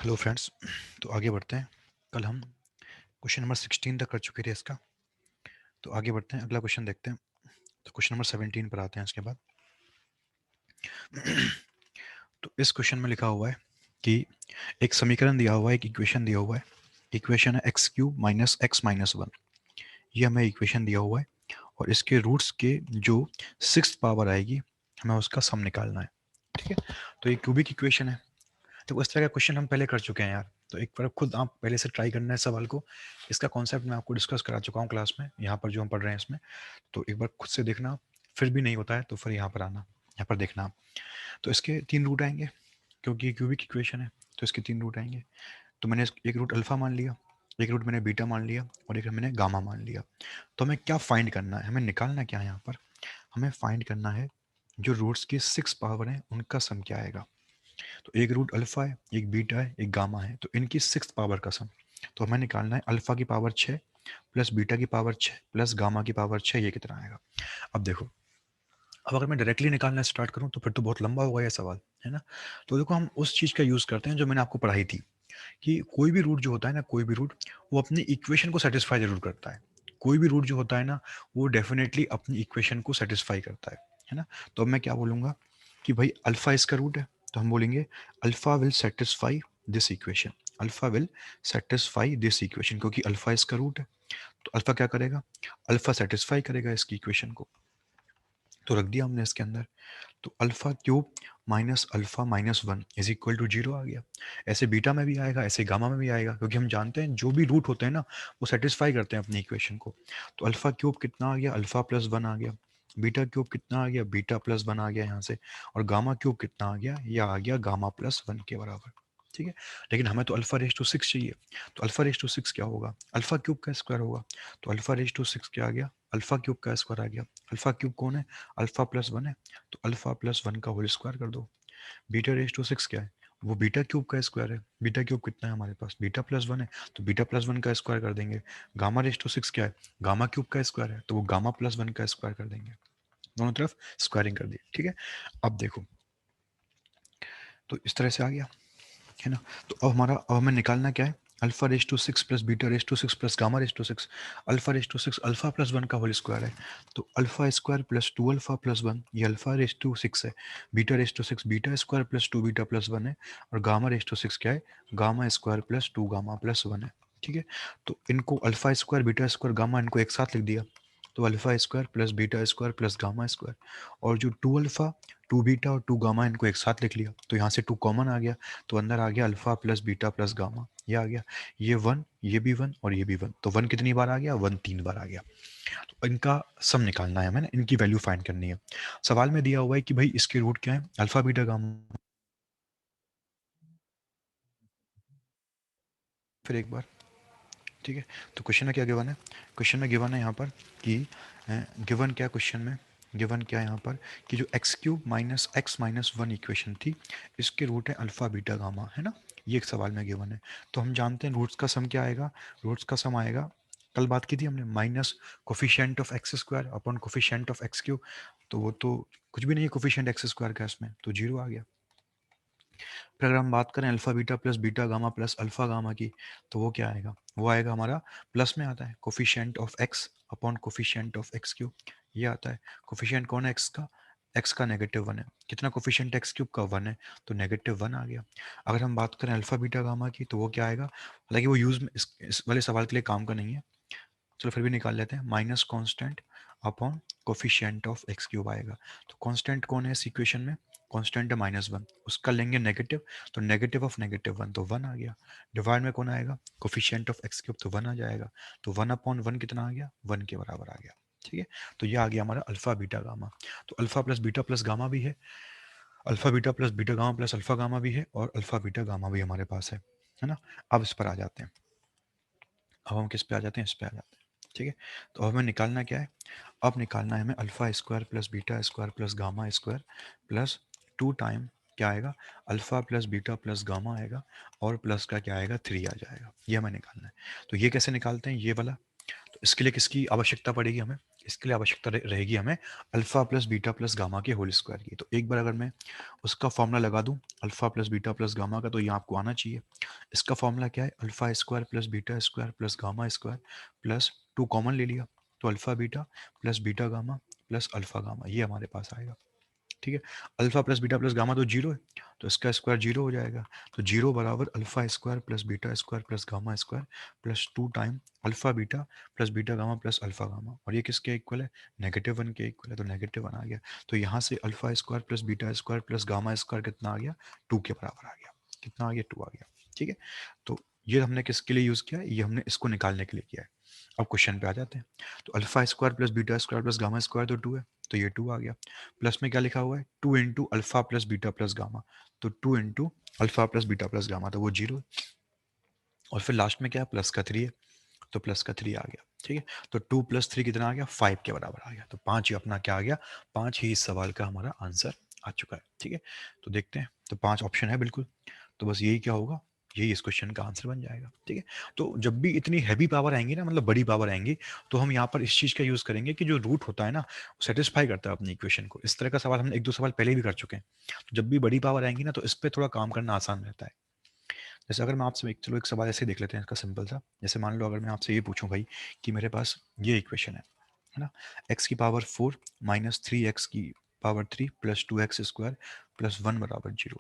Hello friends. तो आगे बढ़ते हैं। कल हम क्वेश्चन नंबर 16 तक कर चुके थे इसका। तो आगे बढ़ते हैं, अगला क्वेश्चन देखते हैं। तो क्वेश्चन नंबर 17 पर आते हैं इसके बाद। तो इस क्वेश्चन में लिखा हुआ है कि एक समीकरण दिया हुआ है, एक इक्वेशन दिया हुआ है। इक्वेशन है x cube minus x minus one. ये हमें इक्वेशन दिया हुआ है और इसके रूट्स के जो सिक्स्थ पावर आएगी हमें उसका सम निकालना है। ठीक है। तो ये क्यूबिक इक्वेशन है। तो इस तरह का क्वेश्चन हम पहले कर चुके हैं यार। तो एक बार खुद आप पहले से ट्राई करना है सवाल को। इसका कॉन्सेप्ट मैं आपको डिस्कस करा चुका हूँ क्लास में, यहाँ पर जो हम पढ़ रहे हैं इसमें। तो एक बार खुद से देखना, फिर भी नहीं होता है तो फिर यहाँ पर आना, यहाँ पर देखना आप। तो इसके 3 रूट आएंगे, क्योंकि ये क्यूबिक इक्वेशन है तो इसके 3 रूट आएंगे। तो मैंने एक रूट अल्फा मान लिया, एक रूट मैंने बीटा मान लिया और एक मैंने गामा मान लिया। तो हमें क्या फाइंड करना है, हमें निकालना क्या है यहाँ पर? हमें फाइंड करना है जो रूट्स की 6 पावर हैं उनका सम क्या आएगा। तो एक रूट अल्फा है, एक बीटा है, एक गामा है, तो इनकी 6 पावर का सम। तो हमें निकालना है अल्फा की पावर 6 प्लस बीटा की पावर 6 प्लस गामा की पावर 6, ये कितना आएगा। अब देखो, अब अगर मैं डायरेक्टली निकालना स्टार्ट करूं तो फिर तो बहुत लंबा होगा ये सवाल, है ना। तो देखो, हम उस चीज़ का यूज़ करते हैं जो मैंने आपको पढ़ाई थी, कि कोई भी रूट जो होता है ना, कोई भी रूट वो अपनी इक्वेशन को सेटिस्फाई जरूर करता है। कोई भी रूट जो होता है ना, वो डेफिनेटली अपनी इक्वेशन को सेटिस्फाई करता है ना। तो अब मैं क्या बोलूँगा कि भाई अल्फा इसका रूट है, तो हम बोलेंगे alpha will satisfy this equation. Alpha will satisfy this equation, क्योंकि अल्फा इसका रूट है। तो अल्फा क्या करेगा, अल्फा सेटिस्फाई करेगा इसकी इक्वेशन को। तो रख दिया हमने इसके अंदर। तो alpha cube minus alpha minus one is equal to zero आ गया। ऐसे बीटा में भी आएगा, ऐसे गामा में भी आएगा, क्योंकि हम जानते हैं जो भी रूट होते हैं ना वो सेटिस्फाई करते हैं अपनी इक्वेशन को। तो अल्फा क्यूब कितना आ गया, अल्फा प्लस वन आ गया। बीटा क्यूब कितना आ गया, बीटा प्लस वन आ गया यहाँ से। और गामा क्यूब कितना आ गया, यह आ गया गामा प्लस वन के बराबर। ठीक है। लेकिन हमें तो अल्फा रेज टू सिक्स चाहिए। तो अल्फा रेज टू सिक्स क्या होगा, अल्फा क्यूब का स्क्वायर होगा। तो अल्फा रेज टू सिक्स क्या आ गया, अल्फा क्यूब का स्क्वायर आ गया। अल्फा क्यूब कौन है, अल्फा प्लस वन है। तो अल्फा प्लस वन का होल स्क्वायर कर दो। बीटा रेज टू सिक्स क्या है, वो बीटा क्यूब का स्क्वायर है। बीटा क्यूब कितना है हमारे पास, बीटा प्लस वन है, तो बीटा प्लस वन का स्क्वायर कर देंगे। गामा रेज टू सिक्स क्या है, गामा क्यूब का स्क्वायर है, तो वो गामा प्लस वन का स्क्वायर कर देंगे। दोनों तरफ स्क्वायरिंग कर दी। ठीक है। अब देखो, तो इस तरह से आ गया, है ना। तो अब हमें निकालना क्या है, alpha raise to six plus beta raise to six plus gamma raise to six. Alpha raise to six alpha plus one का होल स्क्वायर है, तो alpha square plus two alpha plus one, ये अल्फा रेज टू सिक्स है। Beta raise to six beta square plus two beta plus one है। और gamma raise to six क्या है, gamma square plus two gamma plus one है। ठीक है। तो इनको alpha square beta square gamma इनको एक साथ लिख दिया। तो alpha square plus beta square plus gamma square. और जो टू अल्फा टू बीटा और टू गामा इनको एक साथ लिख लिया, तो यहाँ से टू कॉमन आ गया। तो अंदर आ गया alpha plus beta plus gamma, ये आ गया। ये वन, ये भी वन और ये भी वन, तो वन कितनी बार आ गया, वन 3 बार आ गया। तो इनका सम निकालना है हमें, इनकी वैल्यू फाइंड करनी है। सवाल में दिया हुआ है कि भाई इसके रूट क्या है, अल्फा बीटा गामा। फिर एक बार, ठीक है। तो क्वेश्चन में क्या गिवन है, क्वेश्चन में गिवन है यहाँ पर कि गिवन क्या, क्वेश्चन में गिवन क्या है यहाँ पर कि जो x cube minus x minus one equation थी, इसके रूट है अल्फा बीटा गामा, है ना। ये एक सवाल में गिवन है। तो हम जानते हैं रूट्स का सम क्या आएगा, रूट्स का सम आएगा, कल बात की थी हमने, minus coefficient of x square upon coefficient of x cube. तो वो तो कुछ भी नहीं है कोफिशिएंट एक्स स्क्वायर का इसमें, तो जीरो आ गया। फिर अगर हम बात करें alpha beta plus beta gamma plus alpha gamma की, तो वो क्या आएगा, वो आएगा हमारा प्लस में आता है coefficient of x upon coefficient of x cube, ये आता है। कोफिशिएंट कौन है एक्स का नेगेटिव वन है। कितना कोफिशिएंट एक्स क्यूब का वन है, तो नेगेटिव वन आ गया। अगर हम बात करें अल्फा बीटा गामा की, तो वो क्या आएगा, हालांकि वो यूज में इस वाले सवाल के लिए काम का नहीं है, चलो फिर भी निकाल लेते हैं। Minus constant upon coefficient of x cube आएगा। तो कॉन्स्टेंट कौन है इस इक्वेशन में, कॉन्स्टेंट है माइनस वन, उसका लेंगे नेगेटिव, तो नेगेटिव ऑफ नेगेटिव वन, तो वन आ गया। डिवाइड में कौन आएगा, कोफिशिएंट ऑफ एक्स क्यूब, तो वन आ जाएगा। तो वन अपॉन वन कितना आ गया, वन के बराबर आ गया। ठीक है। तो ये आ गया हमारा अल्फा बीटा गामा। तो alpha plus beta plus gamma भी है, alpha beta plus beta gamma plus alpha gamma भी है, और अल्फा बीटा गामा भी हमारे पास है ना। अब इस पर आ जाते हैं, अब हम किस पे आ जाते हैं, इस पे आ जाते हैं। ठीक है। तो अब हमें निकालना क्या है, अब निकालना है हमें alpha square plus beta square plus gamma square plus to time क्या आएगा, alpha plus beta plus gamma आएगा, और प्लस का क्या आएगा, थ्री आ जाएगा। ये हमें निकालना है। तो ये कैसे निकालते हैं, ये वाला। तो इसके लिए किसकी आवश्यकता पड़ेगी हमें? इसके लिए आवश्यकता रहेगी हमें alpha plus beta plus gamma के होल स्क्वायर की। तो एक बार अगर मैं उसका फॉर्मूला लगा दूं alpha plus beta plus gamma का, तो ये आपको आना चाहिए। इसका फॉर्मूला क्या है? Alpha square plus beta square plus gamma square plus 2 common ले लिया, तो alpha beta plus beta gamma plus alpha gamma, ये हमारे पास आएगा। ठीक है, alpha plus beta plus gamma तो जीरो है, तो इसका स्क्वायर जीरो हो जाएगा। तो जीरो बराबर alpha square plus beta square plus gamma square plus 2 time alpha beta plus beta gamma plus alpha gamma, और ये किसके इक्वल है? -1 के इक्वल है, तो -1 आ गया। तो यहाँ से alpha square plus beta square plus gamma square कितना आ गया? 2 के बराबर आ गया। कितना आ गया? 2 आ गया। ठीक है, तो ये हमने किसके लिए यूज़ किया है? ये हमने इसको निकालने के लिए किया है। अब क्वेश्चन पे आ जाते हैं। तो alpha square plus beta square plus gamma square तो 2 है, तो ये 2 आ गया। प्लस में क्या लिखा हुआ है? 2 into alpha plus beta plus gamma, तो 2 into alpha plus beta plus gamma, तो वो 0 है। और फिर लास्ट में क्या है? प्लस का 3 है, तो प्लस का 3 आ गया। ठीक है, तो 2 प्लस 3 कितना आ गया? 5 के बराबर आ गया। तो 5 ही अपना क्या आ गया? 5 ही इस सवाल का हमारा आंसर आ चुका है। ठीक है, तो देखते हैं। तो 5 ऑप्शन है बिल्कुल, तो बस यही क्या होगा? यही इस क्वेश्चन का आंसर बन जाएगा। ठीक है, तो जब भी इतनी हैवी पावर आएंगी ना, मतलब बड़ी पावर आएंगी, तो हम यहाँ पर इस चीज़ का यूज़ करेंगे कि जो रूट होता है ना, सेटिस्फाई करता है अपनी इक्वेशन को। इस तरह का सवाल हमने 1-2 सवाल पहले भी कर चुके हैं। तो जब भी बड़ी पावर आएंगी ना, तो इस पे थोड़ा काम करना आसान रहता है। जैसे अगर मैं आपसे चलो एक सवाल ऐसे देख लेते हैं इसका सिंपल सा। जैसे मान लो अगर मैं आपसे ये पूछूं भाई कि मेरे पास ये इक्वेशन है ना, x की पावर 4 माइनस 3x की power 3 plus 2x square plus 1 बराबर 0।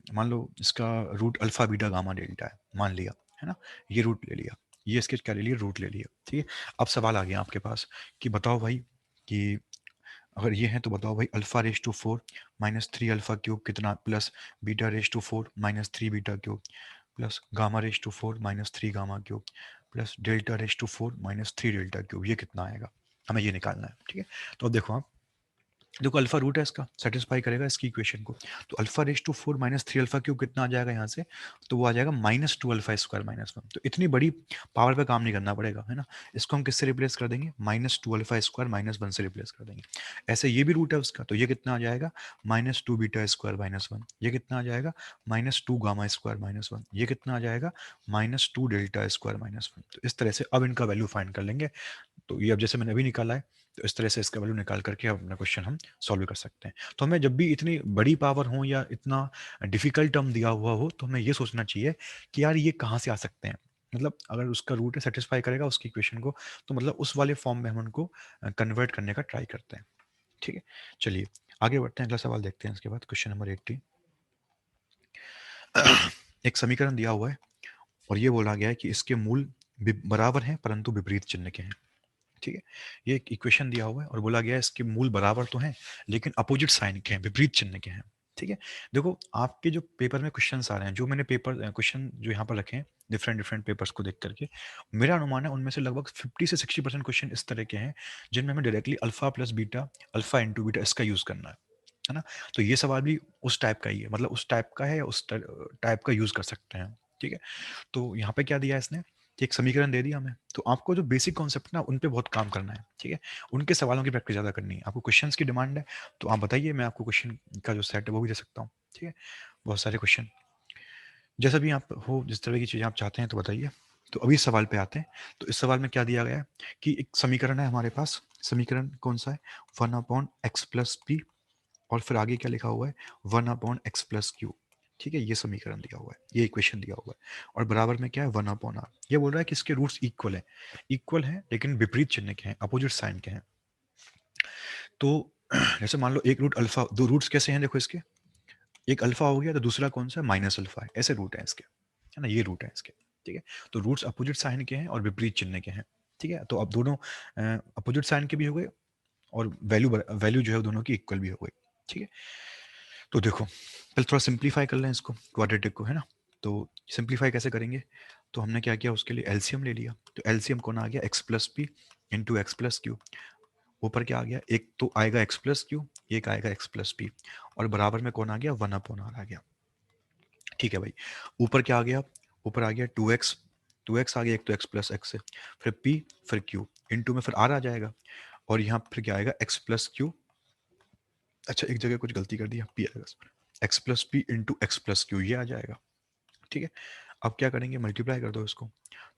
मान लो इसका root alpha beta gamma delta है, मान लिया, है ना, ये रूट ले लिया, ये इसके क्या ले लिया? रूट ले लिया। ठीक है, अब सवाल आ गया आपके पास कि बताओ भाई कि अगर ये है तो बताओ भाई alpha raise to 4 minus 3 alpha cube कितना plus beta raise to 4 minus 3 beta cube plus gamma raise to 4 minus 3 gamma cube plus delta raise to 4 minus 3 delta cube, ये कितना आएगा? हमें ये निकालना है। ठीक है, तो अब देखो आप, देखो अल्फा रूट है इसका, सेटिस्फाई करेगा इसकी इक्वेशन को। तो alpha raise to 4 minus 3 alpha cube कितना आ जाएगा यहाँ से? तो वो आ जाएगा -2 अल्फा स्क्वायर माइनस 1। तो इतनी बड़ी पावर पे काम नहीं करना पड़ेगा, है ना। इसको हम किससे रिप्लेस कर देंगे? -2 अल्फा स्क्वायर माइनस 1 से रिप्लेस कर देंगे। ऐसे ये भी रूट है उसका, तो ये कितना आ जाएगा? -2 बीटा स्क्वायर माइनस 1। ये कितना आ जाएगा? -2 गामा स्क्वायर माइनस 1। ये कितना आ जाएगा? -2 डेल्टा स्क्वायर माइनस 1। तो इस तरह से अब इनका वैल्यू फाइंड कर लेंगे। तो ये अब जैसे मैंने अभी निकाला है, तो इस तरह से इसका वैल्यू निकाल करके अपना क्वेश्चन हम सॉल्व कर सकते हैं। तो हमें जब भी इतनी बड़ी पावर हो या इतना डिफिकल्ट टर्म दिया हुआ हो, तो हमें ये सोचना चाहिए कि यार ये कहाँ से आ सकते हैं। मतलब अगर उसका रूट है सेटिस्फाई करेगा उसकी इक्वेशन को, तो मतलब उस वाले फॉर्म में हम उनको कन्वर्ट करने का ट्राई करते हैं। ठीक है, चलिए आगे बढ़ते हैं, अगला सवाल देखते हैं। इसके बाद क्वेश्चन नंबर 18। एक समीकरण दिया हुआ है और ये बोला गया है कि इसके मूल बराबर हैं परंतु विपरीत चिन्ह के हैं। ठीक है, ये एक इक्वेशन दिया हुआ है और बोला गया है इसके मूल बराबर तो हैं लेकिन अपोजिट साइन के हैं, विपरीत चिन्ह के हैं। ठीक है, देखो आपके जो पेपर में क्वेश्चंस आ रहे हैं, जो मैंने पेपर क्वेश्चन जो यहाँ पर रखे हैं डिफरेंट डिफरेंट पेपर्स को देख करके, मेरा अनुमान है उनमें से लगभग 50 से 60% क्वेश्चन इस तरह के हैं जिनमें हमें directly alpha plus beta, alpha into beta इसका यूज करना है ना। तो ये सवाल भी उस टाइप का ही है, मतलब उस टाइप का है, उस टाइप का यूज कर सकते हैं। ठीक है, तो यहाँ पे क्या दिया है इसने कि एक समीकरण दे दिया हमें, तो आपको जो बेसिक कॉन्सेप्ट ना उन पे बहुत काम करना है। ठीक है, उनके सवालों की प्रैक्टिस ज़्यादा करनी है। आपको क्वेश्चंस की डिमांड है तो आप बताइए, मैं आपको क्वेश्चन का जो सेट है वो भी दे सकता हूँ। ठीक है, बहुत सारे क्वेश्चन जैसा भी आप हो, जिस तरह की चीज़ें आप चाहते हैं तो बताइए। तो अभी इस सवाल पे आते हैं। तो इस सवाल में क्या दिया गया है कि एक समीकरण है हमारे पास। समीकरण कौन सा है? 1/x+p, और फिर आगे क्या लिखा हुआ है? 1/x+q। ठीक है, ये समीकरण दिया हुआ है, ये इक्वेशन दिया हुआ है, और बराबर में क्या है? 1/r। ये बोल रहा है कि इसके रूट्स इक्वल है लेकिन विपरीत चिन्ह के हैं, अपोजिट साइन के हैं। तो जैसे मान लो एक रूट अल्फा, दो रूट्स कैसे हैं देखो इसके, एक अल्फा हो गया तो दूसरा कौन सा है? माइनस अल्फा है। ऐसे रूट है इसके, है ना, ये रूट है इसके। ठीक है, तो रूट्स अपोजिट साइन के हैं और विपरीत चिन्ह के हैं। ठीक है, तो अब दोनों अपोजिट साइन के भी हो गए और वैल्यू जो है दोनों की इक्वल भी हो गई। ठीक है, तो देखो पहले थोड़ा सिंप्लीफाई कर लें इसको, क्वाड्रेटिक को, है ना। तो सिंप्लीफाई कैसे करेंगे? तो हमने क्या किया, उसके लिए एलसीएम ले लिया। तो एलसीएम कौन आ गया? x+p into x+q। ऊपर क्या आ गया? एक तो आएगा x+q, एक आएगा x+p, और बराबर में कौन आ गया? 1/r आ गया। ठीक है भाई, ऊपर क्या आ गया? ऊपर आ गया 2x, 2x आ गया, एक तो x+x से, फिर p, फिर q, इंटू में फिर r आ जाएगा, और यहाँ फिर क्या आएगा? x+q। अच्छा एक जगह कुछ गलती कर दिया, p आएगा, x+p इंटू x+q, ये आ जाएगा। ठीक है, अब क्या करेंगे? मल्टीप्लाई कर दो इसको,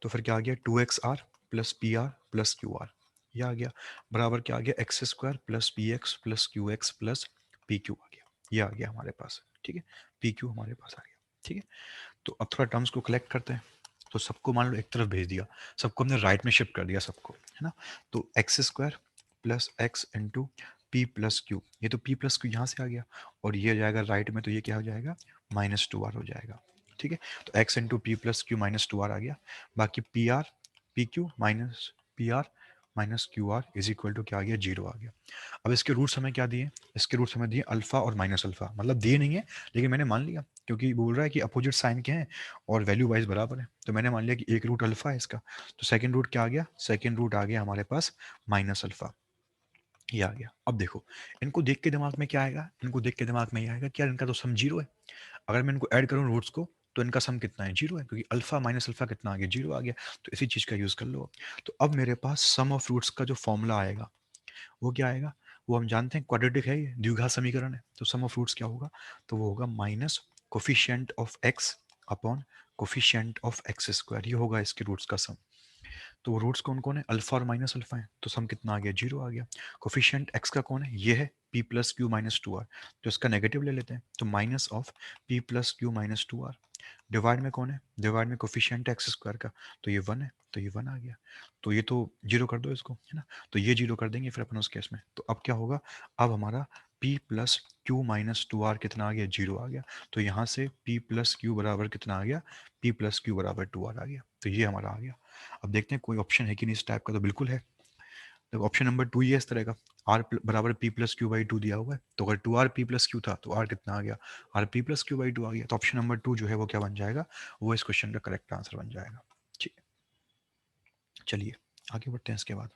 तो फिर क्या आ गया? 2xr plus p r plus q r, ये आ गया, बराबर क्या आ गया, x square plus p x plus q x plus p q आ गया, ये आ गया हमारे पास, ठीक है, पी क्यू हमारे पास आ गया, ठीक है। तो अब थोड़ा टर्म्स को कलेक्ट करते हैं। तो सबको मान लो एक तरफ भेज दिया, सबको हमने राइट में शिफ्ट कर दिया सबको, है ना। तो x square plus x into p plus Q, ये तो पी प्लस क्यू यहाँ से आ गया, और ये जाएगा राइट में, तो ये क्या हो जाएगा, माइनस टू आर हो जाएगा, ठीक है। तो x into p plus Q minus two r आ गया, बाकी p r p q minus p r minus q r is equal to क्या आ गया, जीरो आ गया। अब इसके रूट्स हमें क्या दिए, इसके रूट्स हमें दिए अल्फा और माइनस अल्फा, मतलब दिए नहीं है लेकिन मैंने मान लिया, क्योंकि बोल रहा है कि अपोजिट साइन के हैं और वैल्यू वाइज बराबर है, तो मैंने मान लिया कि एक रूट अल्फा है इसका। तो सेकंड रूट क्या आ गया, सेकंड रूट आ गया हमारे पास माइनस अल्फा, ये आ गया। अब देखो, इनको देख के दिमाग में क्या आएगा, इनको देख के दिमाग में ये आएगा कि यार इनका तो सम जीरो है, अगर मैं इनको ऐड करूँ रूट्स को तो इनका सम कितना है, जीरो है, क्योंकि अल्फा माइनस अल्फा कितना आ गया, जीरो आ गया। तो इसी चीज का यूज कर लो। तो अब मेरे पास सम ऑफ रूट्स का जो फॉर्मूला आएगा वो क्या आएगा, वो हम जानते हैं क्वाड्रेटिक है, ये द्विघात समीकरण है, तो सम ऑफ रूट्स क्या होगा, तो वो होगा minus coefficient of x upon coefficient of x square, ये होगा इसके रूट्स का सम। तो वो रूट्स कौन कौन है, अल्फा और माइनस अल्फा है, तो सम कितना आ गया, जीरो आ गया। कोफिशिएंट एक्स का कौन है, ये है P plus Q minus two R, तो इसका नेगेटिव ले लेते हैं, तो minus of P plus Q minus two R. Divide में कौन है, डिवाइड में कोफिशिएंट एक्स स्क्वायर का, तो ये वन है, तो ये वन आ गया। तो ये तो जीरो कर दो इसको, है ना, तो ये जीरो कर देंगे फिर अपन उस केस में। तो अब क्या होगा, अब हमारा p plus Q minus two R कितना आ गया, जीरो आ गया। तो यहाँ से p प्लस क्यू बराबर कितना आ गया, p प्लस क्यू बराबर टू आर आ गया, तो ये हमारा आ गया। अब देखते हैं कोई ऑप्शन है कि नहीं इस टाइप का, तो बिल्कुल है। देखो ऑप्शन नंबर टू ही है इस तरह का, आर बराबर p plus q by two दिया हुआ है, तो अगर two r p plus q था तो आर कितना आ गया, r p plus q by two आ गया। तो ऑप्शन नंबर टू जो है वो क्या बन जाएगा, वो इस क्वेश्चन का करेक्ट आंसर बन जाएगा। ठीक है, चलिए आगे बढ़ते हैं। इसके बाद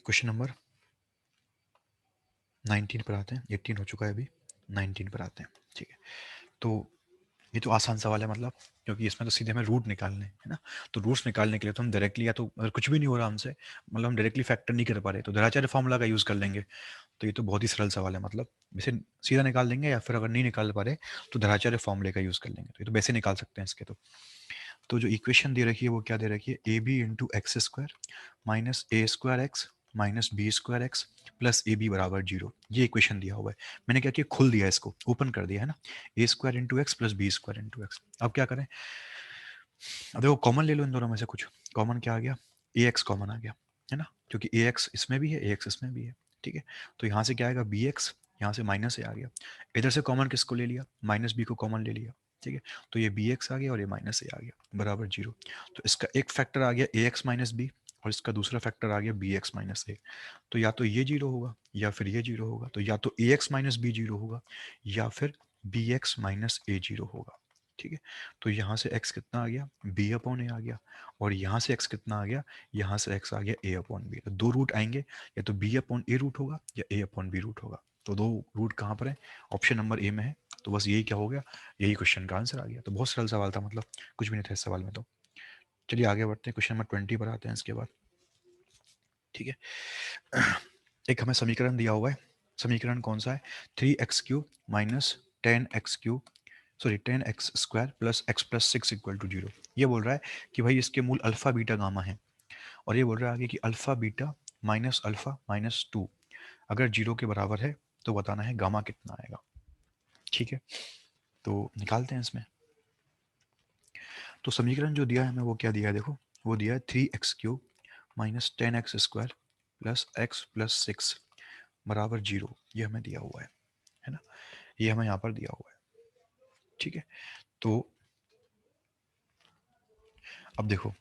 क्वेश्चन नंबर 19 पर आते हैं, 18 हो चुका है अभी, 19 पर आते हैं। ठीक है, तो ये तो आसान सवाल है, मतलब क्योंकि इसमें तो सीधे हमें रूट निकालने है ना। तो रूट्स निकालने के लिए तो हम डायरेक्टली, या तो अगर कुछ भी नहीं हो रहा हमसे, मतलब हम डायरेक्टली फैक्टर नहीं कर पा रहे, तो द्विघात फॉर्मूला का यूज़ कर लेंगे। तो ये तो बहुत ही सरल सवाल है, मतलब वैसे सीधा निकाल देंगे, या फिर अगर नहीं निकाल पा रहे तो द्विघात फॉर्मूले का यूज़ कर लेंगे, तो ये तो वैसे निकाल सकते हैं इसके। तो जो इक्वेशन दे रखी है वो क्या दे रखी है, A B into X square minus A square X minus B square X plus A B बराबर जीरो, ये इक्वेशन दिया हुआ है। मैंने क्या किया, खुल दिया इसको, ओपन कर दिया है ना, a square into x plus b square into x. अब क्या करें, अब देखो कॉमन ले लो इन दोनों में से कुछ, कॉमन क्या आ गया, ए एक्स कॉमन आ गया, है ना, क्योंकि ए एक्स इसमें भी है, ए एक्स इसमें भी है, ठीक है। तो यहाँ से क्या आएगा, बी एक्स, यहाँ से माइनस ए आ गया, इधर से कॉमन किसको ले लिया, माइनस बी को कॉमन ले लिया, ठीक है। तो ये बी एक्स आ गया और ये माइनस ए आ गया बराबर जीरो। तो इसका एक फैक्टर आ गया ए एक्स माइनस बी, और इसका दूसरा फैक्टर आ गया बी एक्स माइनस ए। तो या तो ये जीरो होगा या फिर ये जीरो होगा, तो या तो ए एक्स माइनस बी जीरो होगा या फिर बी एक्स माइनस ए जीरो होगा, ठीक है। तो यहाँ से x कितना आ गया, b अपॉन ए आ गया, और यहाँ से x कितना आ गया, यहाँ से x आ गया a अपॉन बी। तो दो रूट आएंगे, या तो b अपॉन ए रूट होगा या a अपॉन बी रूट होगा। तो दो रूट कहाँ पर है, ऑप्शन नंबर ए में है। तो बस यही क्या हो गया, यही क्वेश्चन का आंसर आ गया। तो बहुत सरल सवाल था, मतलब कुछ भी नहीं था इस सवाल में। तो चलिए आगे बढ़ते हैं, क्वेश्चन नंबर 20 पर आते हैं इसके बाद। ठीक है, एक हमें समीकरण दिया हुआ है, समीकरण कौन सा है, 3x³ minus 10x³ sorry 10x square plus x plus six equal to zero. ये बोल रहा है कि भाई इसके मूल अल्फा बीटा गामा है, और ये बोल रहा है आगे कि alpha beta minus alpha minus two अगर जीरो के बराबर है तो बताना है गामा कितना आएगा। ठीक है, तो निकालते हैं इसमें। तो समीकरण जो दिया है हमें वो क्या दिया है, देखो वो दिया है 3x³ minus 10x square plus x plus six बराबर जीरो, ये हमें दिया हुआ है ना, ये हमें यहाँ पर दिया हुआ है। ठीक है, तो अब देखो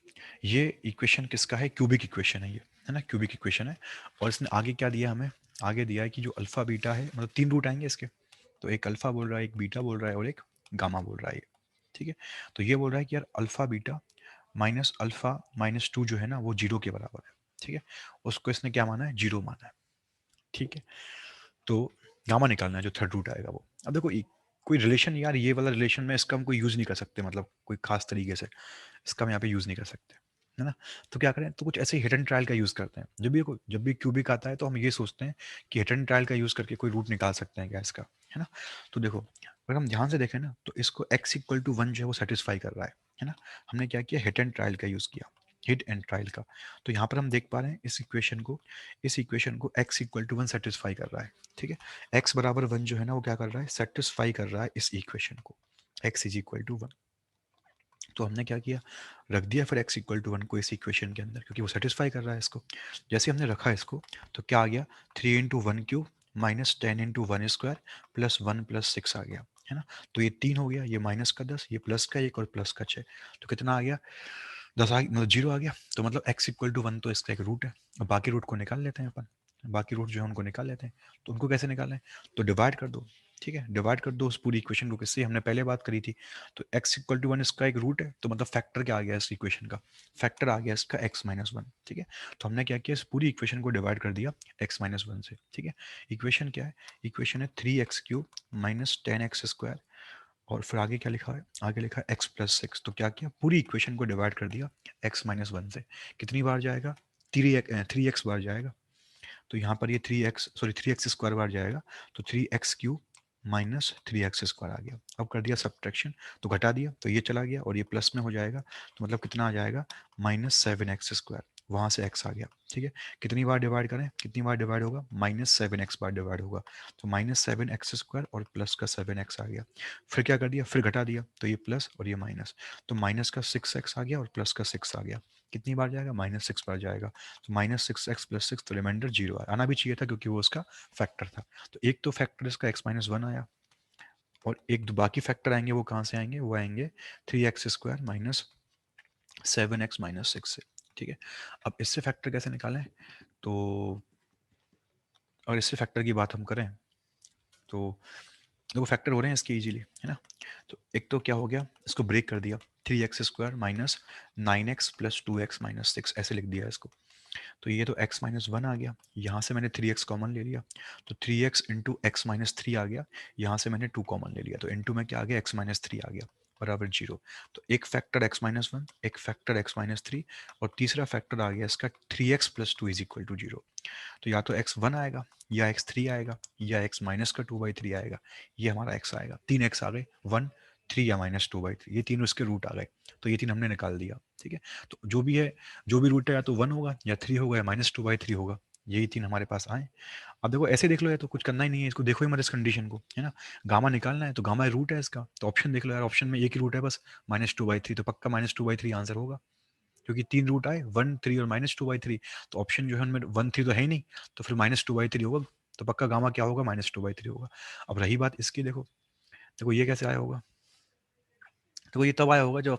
ये इक्वेशन किसका है, क्यूबिक इक्वेशन है ये, है ना, क्यूबिक इक्वेशन है। और इसने आगे क्या दिया हमें, आगे दिया है कि जो अल्फा बीटा है, मतलब तीन रूट आएंगे इसके, तो एक अल्फा बोल रहा है, एक बीटा बोल रहा है और एक गामा बोल रहा है। ठीक है, तो ये बोल रहा है कि यार alpha beta minus alpha minus two जो है ना वो जीरो के बराबर है। ठीक है, उसको इसने क्या माना है, जीरो माना है। ठीक है, तो गामा निकालना है जो थर्ड रूट आएगा वो। अब देखो कोई रिलेशन, यार ये वाला रिलेशन में इसका हम कोई यूज नहीं कर सकते, मतलब कोई खास तरीके से इसका हम यहाँ पे यूज नहीं कर सकते, है ना। तो क्या करें, तो कुछ ऐसे हिट एंड ट्रायल का यूज करते हैं। जब भी क्यूबिक आता है तो हम ये सोचते हैं कि हिट एंड ट्रायल का यूज करके कोई रूट निकाल सकते हैं क्या इसका, है ना। तो देखो अगर हम ध्यान से देखें ना, तो इसको x इक्वल टू वन जो है वो सेटिस्फाई कर रहा है ना। हमने क्या किया, हिट एंड ट्रायल का यूज किया। हिट एंड ट्रायल का। तो यहाँ पर हम देख पा रहे हैं इस इक्वेशन को x इक्वल टू 1 सेटिस्फाई कर रहा है, ठीक है। x बराबर 1 जो है ना वो क्या कर रहा है, सेटिस्फाई कर रहा है इस इक्वेशन को, x इज इक्वल टू 1। तो हमने क्या किया, रख दिया फिर x इक्वल टू 1 को इस इक्वेशन के अंदर, क्योंकि वो सेटिस्फाई कर रहा है इसको। जैसे हमने रखा इसको तो क्या आ गया, 3 into one cube minus 10 into one square plus 1 plus 6 आ गया, है ना। तो ये 3 हो गया, ये माइनस का 10, ये प्लस का 1 और प्लस का 6, तो कितना आ गया, 10 आ मतलब 0 आ गया। तो मतलब x इक्वल टू 1 तो इसका एक रूट है। अब बाकी रूट को निकाल लेते हैं अपन, बाकी रूट जो है उनको निकाल लेते हैं। तो उनको कैसे निकालें, तो डिवाइड कर दो, ठीक है, डिवाइड कर दो उस पूरी इक्वेशन को, किससे हमने पहले बात करी थी। तो x इक्वल टू 1 इसका एक रूट है, तो मतलब फैक्टर क्या आ गया इस इक्वेशन का, फैक्टर आ गया इसका x माइनस 1, ठीक है। तो हमने क्या किया, इस पूरी इक्वेशन को डिवाइड कर दिया x माइनस 1 से, ठीक है। इक्वेशन क्या है, इक्वेशन है 3x cube minus 10x square, और फिर आगे क्या लिखा है, आगे लिखा है x प्लस 6। तो क्या किया, पूरी इक्वेशन को डिवाइड कर दिया x माइनस 1 से। कितनी बार जाएगा, 3x बार जाएगा। तो यहाँ पर ये 3x स्क्वायर बार जाएगा, तो 3x cube minus 3x square आ गया। अब कर दिया सब्ट्रैक्शन, तो घटा दिया तो ये चला गया और ये प्लस में हो जाएगा, तो मतलब कितना आ जाएगा, -7x स्क्वायर, वहाँ से x आ गया, ठीक है। कितनी बार डिवाइड करें, कितनी बार डिवाइड होगा, -7x बार डिवाइड होगा। तो -7x स्क्वायर और प्लस का 7x आ गया। फिर क्या कर दिया, फिर घटा दिया तो ये प्लस और ये माइनस, तो माइनस का 6x आ गया और प्लस का 6 आ गया। कितनी बार जाएगा, -6 बार जाएगा। तो -6x प्लस 6, तो रिमाइंडर 0 आना भी चाहिए था क्योंकि वो उसका फैक्टर था। तो एक तो फैक्टर इसका x माइनस 1 आया, और एक दो बाकी फैक्टर आएंगे, वो कहाँ से आएंगे, वो आएंगे 3x square minus 7x minus 6 से, ठीक है। अब इससे फैक्टर कैसे निकालें, तो और इससे फैक्टर की बात हम करें तो देखो फैक्टर हो रहे हैं इसके इजीली, है ना। तो एक तो क्या हो गया, इसको ब्रेक कर दिया, 3x square minus 9x plus 2x minus 6 ऐसे लिख दिया इसको। तो ये तो x माइनस 1 आ गया, यहाँ से मैंने 3x कॉमन ले लिया, तो 3x इंटू एक्स माइनस 3 आ गया, यहाँ से मैंने 2 कॉमन ले लिया, तो इंटू में क्या आ गया, x माइनस 3 आ गया बराबर 0। तो एक फैक्टर x माइनस 1, एक फैक्टर x माइनस 3, और तीसरा फैक्टर आ गया इसका 3x plus 2 is equal to 0। तो या तो x1 आएगा, या x3 आएगा, या x माइनस का 2/3 आएगा, ये हमारा x आएगा। 3x आ गए, 1, 3 या -2/3, ये तीन उसके रूट आ गए, तो ये तीन हमने निकाल दिया, ठीक है। तो जो भी है, जो भी रूट है, या तो 1 होगा या 3 होगा या -2/3 होगा, यही तीन हमारे पास आए। अब देखो ऐसे देख लो, या तो कुछ करना ही नहीं है, इसको देखो ही मत इस कंडीशन को, है ना। गामा निकालना है तो गामा रूट है इसका, तो ऑप्शन देख लो यार, ऑप्शन में एक ही रूट है बस, -2/3, तो पक्का -2/3 आंसर होगा, क्योंकि तीन रूट आए, 1, 3 और -2/3। तो ऑप्शन जो है उनमें 1, 3 तो है ही नहीं, तो फिर -2/3 होगा, तो पक्का गामा क्या होगा, -2/3 होगा। अब रही बात इसकी, देखो देखो ये कैसे आया होगा, तो ये तब आया होगा जब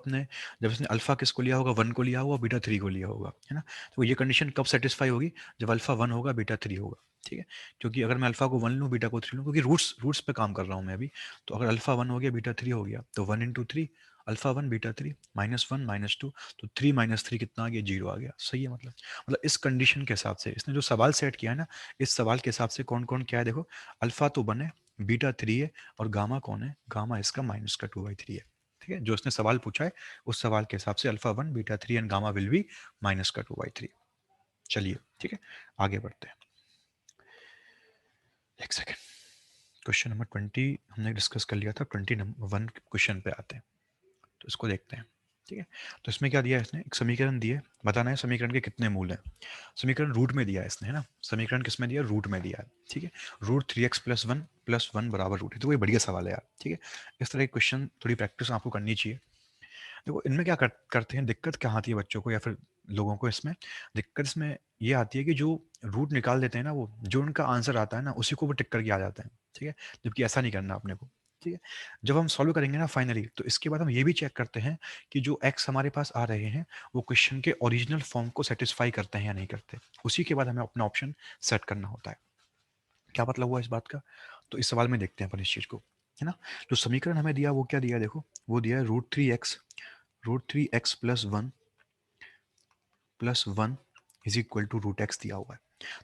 इसने अल्फा किसको लिया होगा, 1 को लिया होगा, बीटा 3 को लिया होगा, है ना। तो ये कंडीशन कब सेटिस्फाई होगी, जब अल्फा 1 होगा, बीटा 3 होगा, ठीक है। क्योंकि अगर मैं अल्फा को 1 लूँ, बीटा को 3 लूँ, क्योंकि रूट्स रूट्स पे काम कर रहा हूँ मैं अभी, तो अगर अल्फा 1 हो गया, बीटा 3 हो गया, तो 1 इंटू 3, अल्फा 1 बीटा 3, -1 -2, तो 3 -3 कितना आ गया, 0 आ गया, सही है। मतलब इस कंडीशन के हिसाब से इसने जो सवाल सेट किया है ना, इस सवाल के हिसाब से कौन कौन क्या है, देखो अल्फा तो 1 है, बीटा 3 है, और गामा कौन है, गामा इसका -2/3 है, ठीक है। जो उसने सवाल पूछा है उस सवाल के हिसाब से alpha 1 beta 3 and gamma will be -2/3। चलिए ठीक है, आगे बढ़ते हैं। एक सेकेंड, क्वेश्चन नंबर 20 हमने डिस्कस कर लिया था, 21 क्वेश्चन पे आते हैं, तो इसको देखते हैं, ठीक है। तो इसमें क्या दिया है, इसने एक समीकरण दिया है, बताना है समीकरण के कितने मूल हैं। समीकरण रूट में दिया है इसने, है ना, समीकरण किस में दिया, रूट में दिया है, ठीक है। रूट 3x प्लस 1 बराबर रूट है, तो ये बढ़िया सवाल है यार, ठीक है। इस तरह के क्वेश्चन थोड़ी प्रैक्टिस आपको करनी चाहिए। देखो इनमें क्या करते हैं, दिक्कत क्या आती है बच्चों को या फिर लोगों को, इसमें दिक्कत इसमें ये आती है कि जो रूट निकाल देते हैं ना, वो जो उनका आंसर आता है ना उसी को वो टिक करके आ जाते हैं, ठीक है। जबकि ऐसा नहीं करना अपने को, ठीक है। जब हम सॉल्व करेंगे ना फाइनली, तो इसके बाद हम ये भी चेक करते हैं कि जो एक्स हमारे पास आ रहे हैं वो क्वेश्चन के ओरिजिनल फॉर्म को सेटिस्फाई करते हैं या नहीं करते, उसी के बाद हमें अपना ऑप्शन सेट करना होता है। क्या मतलब हुआ इस बात का, तो इस सवाल में देखते हैं अपन इस चीज को, है ना। जो समीकरण हमें दिया वो क्या दिया है, देखो वो दिया है root three X plus one is equal to root X दिया हुआ है।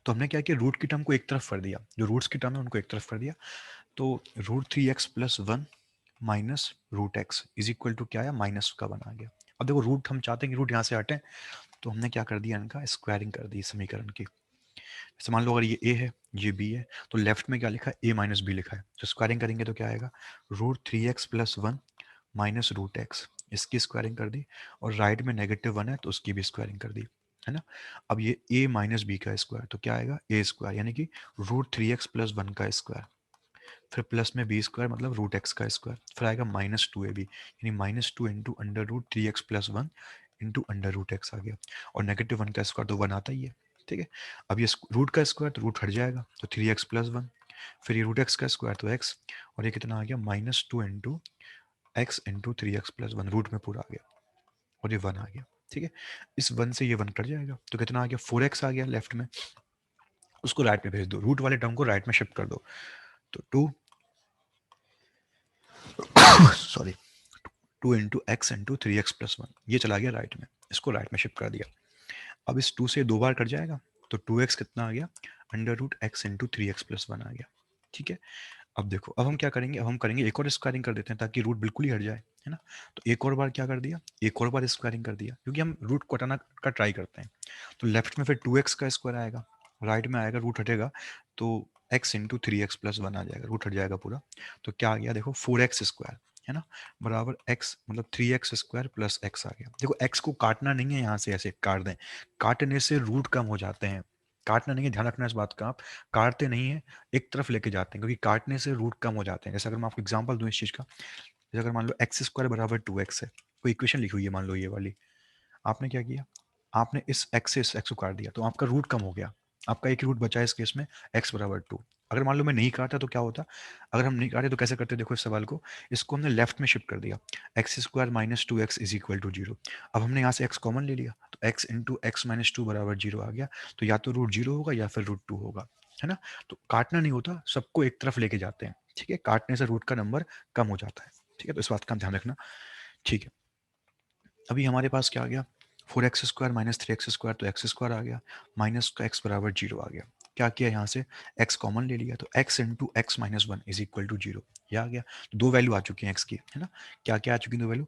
तो हमने क्या किया, रूट की टर्म को एक तरफ कर दिया, जो रूट्स की टर्म है उनको एक तरफ कर दिया। तो root 3x+1 minus root X is equal to क्या आया, -1 आ गया। अब देखो रूट हम चाहते हैं कि रूट यहाँ से हटे, तो हमने क्या कर दिया, इनका स्क्वायरिंग कर दी समीकरण की। जैसे मान लो अगर ये a है, ये b है, तो लेफ्ट में क्या लिखा है, a माइनस बी लिखा है, तो स्क्वायरिंग करेंगे तो क्या आएगा, root 3x+1 minus root X इसकी स्क्वायरिंग कर दी, और राइट में -1 है तो उसकी भी स्क्वायरिंग कर दी, है ना। अब ये a माइनस बी का स्क्वायर तो क्या आएगा, a स्क्वायर यानी कि √3x + 1 का स्क्वायर, फिर प्लस में बी स्क्वायर मतलब √x का स्क्वायर, फिर आएगा -2ab यानी -2 इंटू √3x + 1 इंटू √x आ गया, और -1 का स्क्वायर तो 1 आता ही है, ठीक है। अब ये रूट का स्क्वायर तो रूट हट जाएगा तो 3x + 1, फिर ये √x का स्क्वायर तो x, और ये कितना आ गया -2 into x into 3x + 1, root में पूरा आ गया, और ये 1 आ गया, ठीक है। इस 1 से ये 1 कट जाएगा तो कितना आ गया, 4x आ गया लेफ्ट में, उसको राइट में भेज दो, रूट वाले टर्म को राइट में शिफ्ट कर दो, तो 2 sorry 2 into x into 3x + 1 ये चला गया राइट में, इसको राइट में शिफ्ट कर दिया। अब इस 2 से 2 बार कट जाएगा तो 2x कितना आ गया, √x इंटू 3x + 1 आ गया, ठीक है। अब देखो, अब हम क्या करेंगे, अब हम करेंगे एक और स्क्वायरिंग कर देते हैं ताकि रूट बिल्कुल ही हट जाए, है ना। तो एक और बार क्या कर दिया, एक और बार स्क्वायरिंग कर दिया, क्योंकि हम रूट को हटाना का ट्राई करते हैं। तो लेफ्ट में फिर 2x का स्क्वायर आएगा, राइट में आएगा रूट हटेगा तो x इंटू 3x + 1 आ जाएगा, रूट हट जाएगा पूरा, तो क्या आ गया देखो 4x स्क्वायर, है ना, बराबर x मतलब 3x स्क्वायर प्लस x आ गया। देखो x को काटना नहीं है, यहाँ से ऐसे काट दें, काटने से रूट कम हो जाते हैं, काटना नहीं है, ध्यान रखना इस बात का, आप काटते नहीं है, एक तरफ लेके जाते हैं, क्योंकि काटने से रूट कम हो जाते हैं। जैसे अगर मैं आपको एग्जांपल दूं इस चीज़ का, जैसे अगर मान लो एक्स स्क्वायर बराबर 2x है, कोई इक्वेशन लिखी हुई है मान लो ये वाली, आपने क्या किया, आपने इस एक्स से इस एक्स को काट दिया तो आपका रूट कम हो गया, आपका एक रूट बचा है इस केस में x बराबर 2। अगर मान लो मैं नहीं काटा तो क्या होता, अगर हम नहीं काटे तो कैसे करते, देखो इस सवाल को, इसको हमने लेफ्ट में शिफ्ट कर दिया, X square minus 2x is equal to 0। अब हमने यहाँ से x कॉमन ले लिया तो x इंटू एक्स माइनस 2 बराबर 0 आ गया, तो या तो रूट 0 होगा या फिर रूट 2 होगा, है ना। तो काटना नहीं होता, सबको एक तरफ लेके जाते हैं, ठीक है, काटने से रूट का नंबर कम हो जाता है, ठीक है, तो इस बात का ध्यान रखना, ठीक है। अभी हमारे पास क्या आ गया, 4x square minus 3x square तो x स्क्वायर आ गया, माइनस का x बराबर 0 आ गया, क्या किया यहाँ से x कॉमन ले लिया तो x into X minus 1 is equal to 0, ये आ गया। तो दो वैल्यू आ चुकी हैं x की, है ना, क्या क्या आ चुकी हैं दो वैल्यू,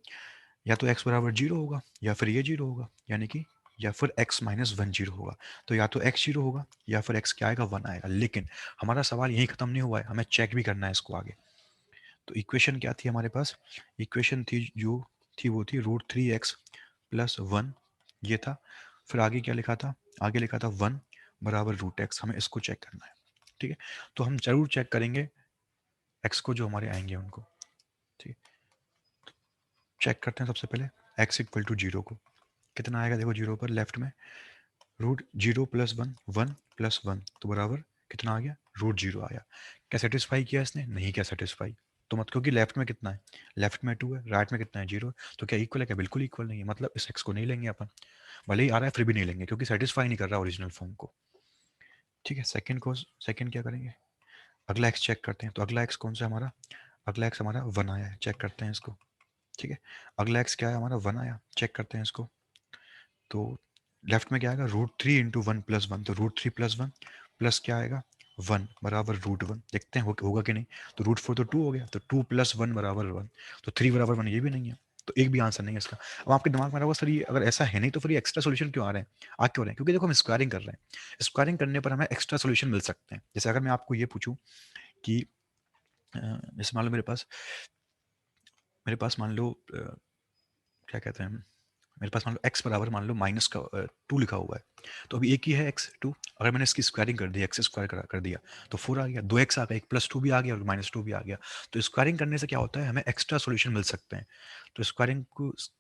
या तो x बराबर 0 होगा या फिर ये 0 होगा, यानी कि या फिर x माइनस 1 0 होगा, तो या तो x 0 होगा या फिर x क्या आएगा 1 आएगा। लेकिन हमारा सवाल यहीं खत्म नहीं हुआ है, हमें चेक भी करना है इसको आगे। तो इक्वेशन क्या थी हमारे पास, इक्वेशन थी जो थी वो थी √3x + 1 ये था, फिर आगे क्या लिखा था, आगे लिखा था 1 बराबर √x, हमें इसको चेक करना है, ठीक है। तो हम जरूर चेक करेंगे x को जो हमारे आएंगे उनको, ठीक है। चेक करते हैं सबसे पहले x इक्वल टू 0 को, कितना आएगा देखो 0 पर लेफ्ट में, √0 + 1 1 + 1 तो बराबर कितना आ गया, √0 आया। क्या सेटिस्फाई किया इसने, नहीं किया सेटिस्फाई, तो मत, क्योंकि लेफ्ट में कितना है, लेफ्ट में 2 है, राइट में कितना है 0, तो क्या इक्वल है, क्या बिल्कुल इक्वल नहीं है, मतलब इस x को नहीं लेंगे अपन, भले ही आ रहा है फिर भी नहीं लेंगे, क्योंकि सेटिस्फाई नहीं कर रहा ओरिजिनल फॉर्म को, ठीक है। सेकंड क्या करेंगे, अगला x चेक करते हैं, तो अगला x कौन सा हमारा, अगला x हमारा 1 आया है, चेक करते हैं इसको, ठीक है। अगला x क्या है हमारा 1 आया, चेक करते हैं इसको, तो लेफ्ट में क्या आएगा √3 इंटू 1 + 1, तो √3 + 1 प्लस क्या आएगा 1 बराबर √1, देखते हैं होगा कि नहीं, तो √4 तो 2 हो गया, तो 2 + 1 बराबर 1, तो 3 बराबर 1 ये भी नहीं है, तो एक भी आंसर नहीं है इसका। अब आपके दिमाग में रहा होगा सर ये अगर ऐसा है नहीं तो फिर ये एक्स्ट्रा सोल्यूशन क्यों आ रहे हैं, आ क्यों रहे हैं, क्योंकि देखो हम स्क्वायरिंग कर रहे हैं, स्क्वायरिंग करने पर हमें एक्स्ट्रा सोल्यूशन मिल सकते हैं। जैसे अगर मैं आपको ये पूछूं कि जैसे मान लो मेरे पास मान लो क्या कहते हैं, मेरे पास मान लो x बराबर मान लो माइनस का 2 लिखा हुआ है, तो अभी एक ही है x 2, अगर मैंने इसकी स्क्वायरिंग कर दी, एक्स स्क्वायर कर दिया तो 4 आ गया, 2x आ गया, एक +2 भी आ गया और -2 भी आ गया। तो स्क्वायरिंग करने से क्या होता है, हमें एक्स्ट्रा सॉल्यूशन मिल सकते हैं। तो स्क्वायरिंग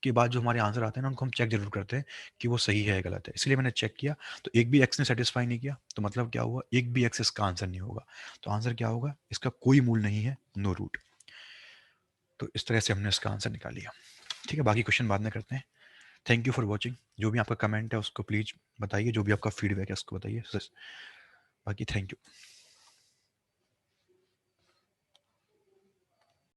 के बाद जो हमारे आंसर आते हैं ना उनको हम चेक जरूर करते हैं कि वो सही है या गलत है, इसलिए मैंने चेक किया, तो एक भी x ने सेटिस्फाई नहीं किया, तो मतलब क्या हुआ, एक भी x इसका आंसर नहीं होगा, तो आंसर क्या होगा, इसका कोई मूल नहीं है, नो रूट। तो इस तरह से हमने इसका आंसर निकाल लिया, ठीक है। बाकी क्वेश्चन बाद में करते हैं। थैंक यू फॉर वॉचिंग, जो भी आपका कमेंट है उसको प्लीज़ बताइए, जो भी आपका फीडबैक है उसको बताइए, बाकी थैंक यू।